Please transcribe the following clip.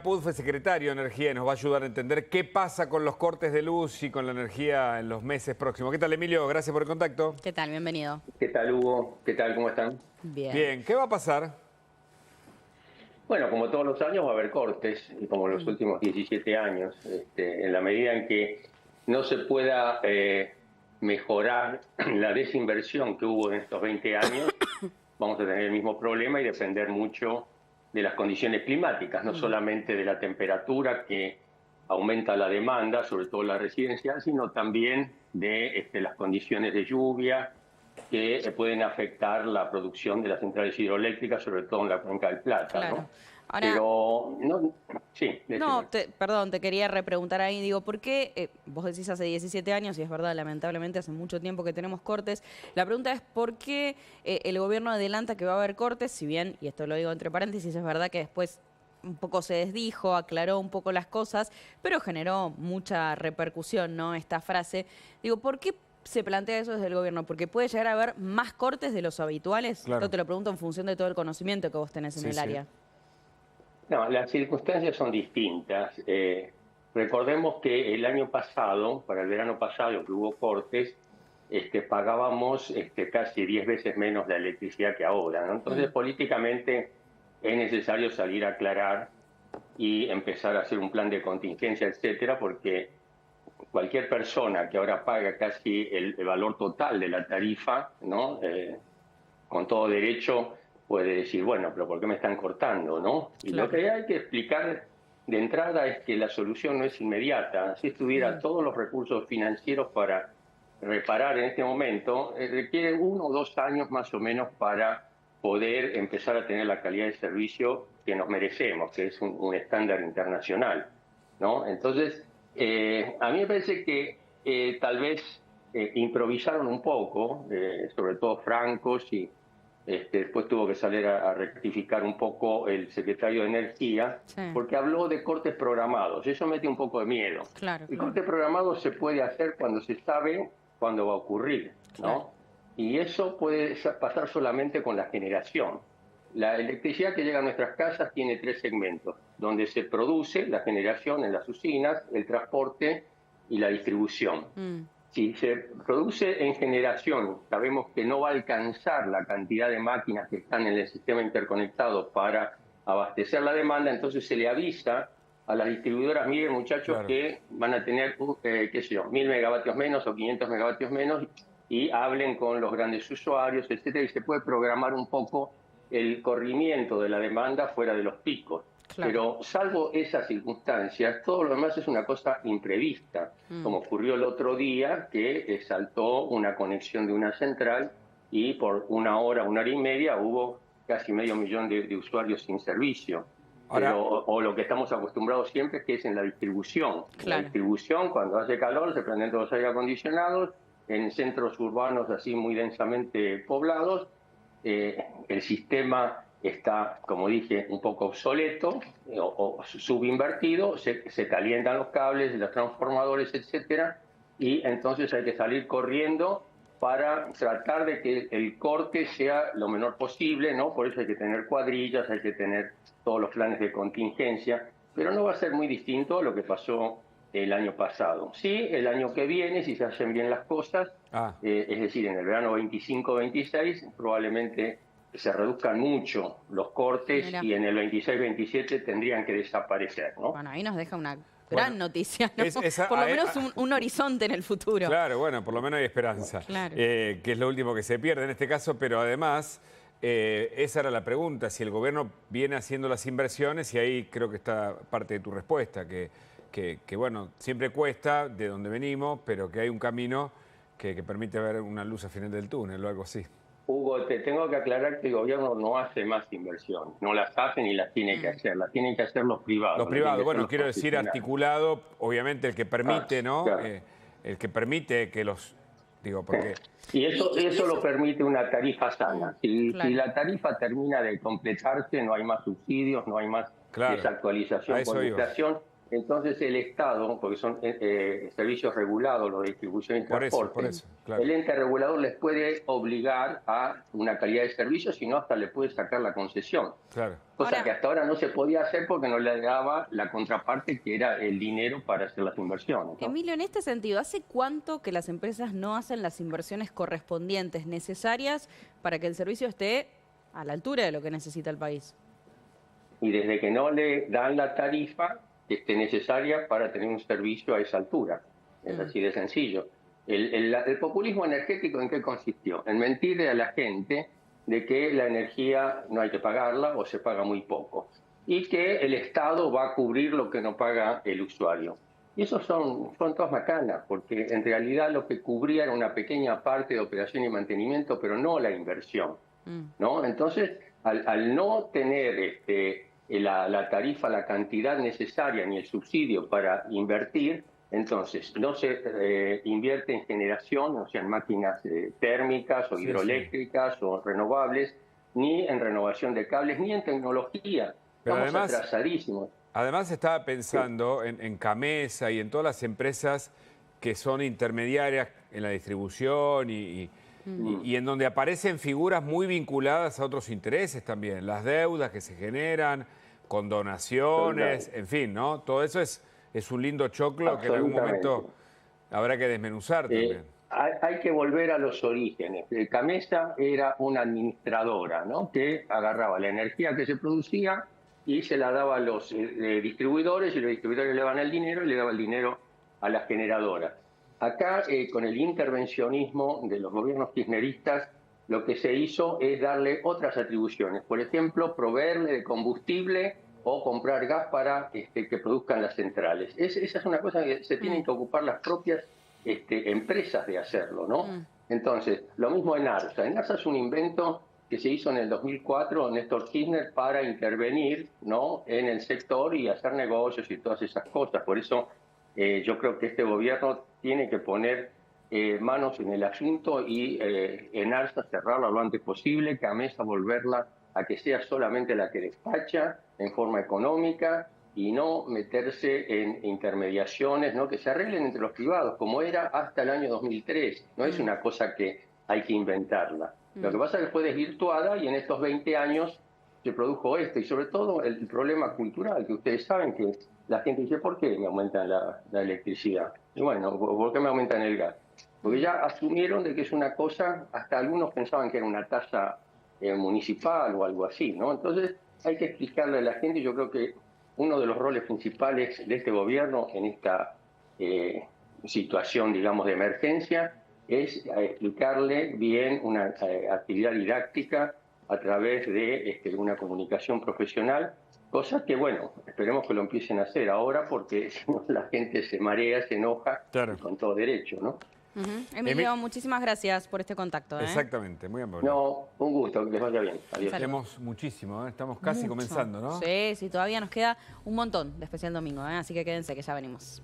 Puz fue secretario de Energía y nos va a ayudar a entender qué pasa con los cortes de luz y con la energía en los meses próximos. ¿Qué tal, Emilio? Gracias por el contacto. ¿Qué tal? Bienvenido. ¿Qué tal, Hugo? ¿Qué tal? ¿Cómo están? Bien. Bien, ¿qué va a pasar? Bueno, como todos los años va a haber cortes, y como en los últimos 17 años, en la medida en que no se pueda mejorar la desinversión que hubo en estos 20 años, vamos a tener el mismo problema y depender mucho de las condiciones climáticas, no solamente de la temperatura que aumenta la demanda, sobre todo la residencial, sino también de las condiciones de lluvia que pueden afectar la producción de las centrales hidroeléctricas, sobre todo en la Cuenca del Plata, Claro. ¿no? Ahora, Pero, no, sí, no, decime. perdón, te quería repreguntar ahí, digo, ¿por qué? Vos decís hace 17 años, y es verdad, lamentablemente hace mucho tiempo que tenemos cortes. La pregunta es, ¿por qué el gobierno adelanta que va a haber cortes? Si bien, y esto lo digo entre paréntesis, es verdad que después un poco se desdijo, aclaró un poco las cosas, pero generó mucha repercusión, ¿no? Esta frase. Digo, ¿por qué se plantea eso desde el gobierno? ¿Porque puede llegar a haber más cortes de los habituales? Claro. Esto te lo pregunto en función de todo el conocimiento que vos tenés en el Sí. área. No, las circunstancias son distintas. Recordemos que el año pasado, para el verano pasado, que hubo cortes, pagábamos casi 10 veces menos la electricidad que ahora, ¿no? Entonces, políticamente es necesario salir a aclarar y empezar a hacer un plan de contingencia, etcétera, porque cualquier persona que ahora paga casi el valor total de la tarifa, ¿no? Con todo derecho puede decir, bueno, pero ¿por qué me están cortando, no? Y Claro. lo que hay que explicar de entrada es que la solución no es inmediata. Si tuviera todos los recursos financieros para reparar en este momento, requiere 1 o 2 años más o menos para poder empezar a tener la calidad de servicio que nos merecemos, que es un estándar internacional, ¿no? Entonces, a mí me parece que tal vez improvisaron un poco, sobre todo Francos, y después tuvo que salir a rectificar un poco el secretario de Energía, Sí, porque habló de cortes programados. Eso mete un poco de miedo. claro, El claro, corte programado se puede hacer cuando se sabe cuándo va a ocurrir, claro. ¿no? Y eso puede pasar solamente con la generación. La electricidad que llega a nuestras casas tiene 3 segmentos, donde se produce la generación en las usinas, el transporte y la distribución. Si se produce en generación, sabemos que no va a alcanzar la cantidad de máquinas que están en el sistema interconectado para abastecer la demanda, entonces se le avisa a las distribuidoras, miren muchachos, Claro. que van a tener, qué sé yo, 1000 megavatios menos o 500 megavatios menos, y hablen con los grandes usuarios, etcétera, y se puede programar un poco el corrimiento de la demanda fuera de los picos. Claro. Pero salvo esas circunstancias, todo lo demás es una cosa imprevista, como ocurrió el otro día, que saltó una conexión de una central y por 1 hora, 1 hora y media hubo casi medio millón de usuarios sin servicio. Ahora, Pero, o lo que estamos acostumbrados siempre es que es en la distribución. En la Claro. distribución, cuando hace calor, se prenden todos los aire acondicionados, en centros urbanos así muy densamente poblados, el sistema está, como dije, un poco obsoleto o subinvertido, se calientan los cables, los transformadores, etcétera, y entonces hay que salir corriendo para tratar de que el corte sea lo menor posible, ¿no? Por eso hay que tener cuadrillas, hay que tener todos los planes de contingencia, pero no va a ser muy distinto a lo que pasó el año pasado. Sí, el año que viene, si se hacen bien las cosas, es decir, en el verano 25-26, probablemente se reduzcan mucho los cortes. Mira. Y en el 26-27 tendrían que desaparecer, ¿no? Bueno, ahí nos deja una gran Bueno, noticia, ¿no? esa- Por lo menos un horizonte en el futuro. claro, bueno, por lo menos hay esperanza. Claro. Que es lo último que se pierde en este caso, pero además, esa era la pregunta, si el gobierno viene haciendo las inversiones, y ahí creo que está parte de tu respuesta, que bueno, siempre cuesta de donde venimos, pero que hay un camino que permite ver una luz al final del túnel o algo así. Hugo, te tengo que aclarar que el gobierno no hace más inversión, no las hace ni las tiene que hacer, las tienen que hacer los privados. Los las tienen privados, que hacer bueno, los quiero decir profesionales. articulado, obviamente el que permite, ¿no? Claro. El que permite que los, digo, porque... Y eso lo permite una tarifa sana. Claro. Si la tarifa termina de completarse, no hay más subsidios, no hay más Claro, a desactualización eso por iba. inflación. entonces el Estado, porque son servicios regulados, los de distribución y transporte, por eso, claro. el ente regulador les puede obligar a una calidad de servicio, sino hasta le puede sacar la concesión. Claro. Cosa que hasta ahora no se podía hacer porque no le daba la contraparte, que era el dinero para hacer las inversiones, ¿no? Emilio, en este sentido, ¿hace cuánto que las empresas no hacen las inversiones correspondientes, necesarias para que el servicio esté a la altura de lo que necesita el país? Y desde que no le dan la tarifa que esté necesaria para tener un servicio a esa altura. Es así de sencillo. El populismo energético, ¿en qué consistió? En mentirle a la gente de que la energía no hay que pagarla o se paga muy poco y que el Estado va a cubrir lo que no paga el usuario. Y eso son todas macanas, porque en realidad lo que cubría era una pequeña parte de operación y mantenimiento, pero no la inversión, ¿no? Entonces, al no tener la tarifa, la cantidad necesaria ni el subsidio para invertir, entonces no se invierte en generación, o sea, en máquinas térmicas o hidroeléctricas o renovables, ni en renovación de cables, ni en tecnología. Pero Estamos además, atrasadísimos. Además estaba pensando en Camesa y en todas las empresas que son intermediarias en la distribución y en donde aparecen figuras muy vinculadas a otros intereses también, las deudas que se generan, condonaciones, en fin, ¿no? Todo eso es un lindo choclo que en algún momento habrá que desmenuzar también. Hay que volver a los orígenes. Camesa era una administradora, ¿no?, que agarraba la energía que se producía y se la daba a los distribuidores, y los distribuidores le daban el dinero y le daban el dinero a las generadoras. Acá, con el intervencionismo de los gobiernos kirchneristas, lo que se hizo es darle otras atribuciones. Por ejemplo, proveerle de combustible o comprar gas para que produzcan las centrales. Esa es una cosa que se tienen que ocupar las propias empresas de hacerlo, ¿no? Entonces, lo mismo en ARSA. En ARSA es un invento que se hizo en el 2004, Néstor Kirchner, para intervenir, ¿no?, en el sector y hacer negocios y todas esas cosas. Por eso yo creo que este gobierno tiene que poner manos en el asunto y en ARSA cerrarla lo antes posible, Camesa volverla a que sea solamente la que despacha en forma económica y no meterse en intermediaciones, ¿no?, que se arreglen entre los privados, como era hasta el año 2003. No es una cosa que hay que inventarla. Lo que pasa es que fue desvirtuada y en estos 20 años se produjo esto. Y sobre todo el problema cultural, que ustedes saben que la gente dice, ¿por qué me aumentan la electricidad? Y bueno, ¿por qué me aumentan el gas? Porque ya asumieron de que es una cosa, hasta algunos pensaban que era una tasa municipal o algo así, ¿no? Entonces hay que explicarle a la gente, y yo creo que uno de los roles principales de este gobierno en esta situación, digamos, de emergencia, es explicarle bien una actividad didáctica a través de una comunicación profesional, cosa que, bueno, esperemos que lo empiecen a hacer ahora, porque si no la gente se marea, se enoja, claro, con todo derecho, ¿no? Emilio, muchísimas gracias por este contacto. Exactamente, muy amable. No, un gusto, que les vaya bien. Adiós. Tenemos muchísimo, estamos casi comenzando, ¿no? Sí, todavía nos queda un montón de especial domingo, así que quédense que ya venimos.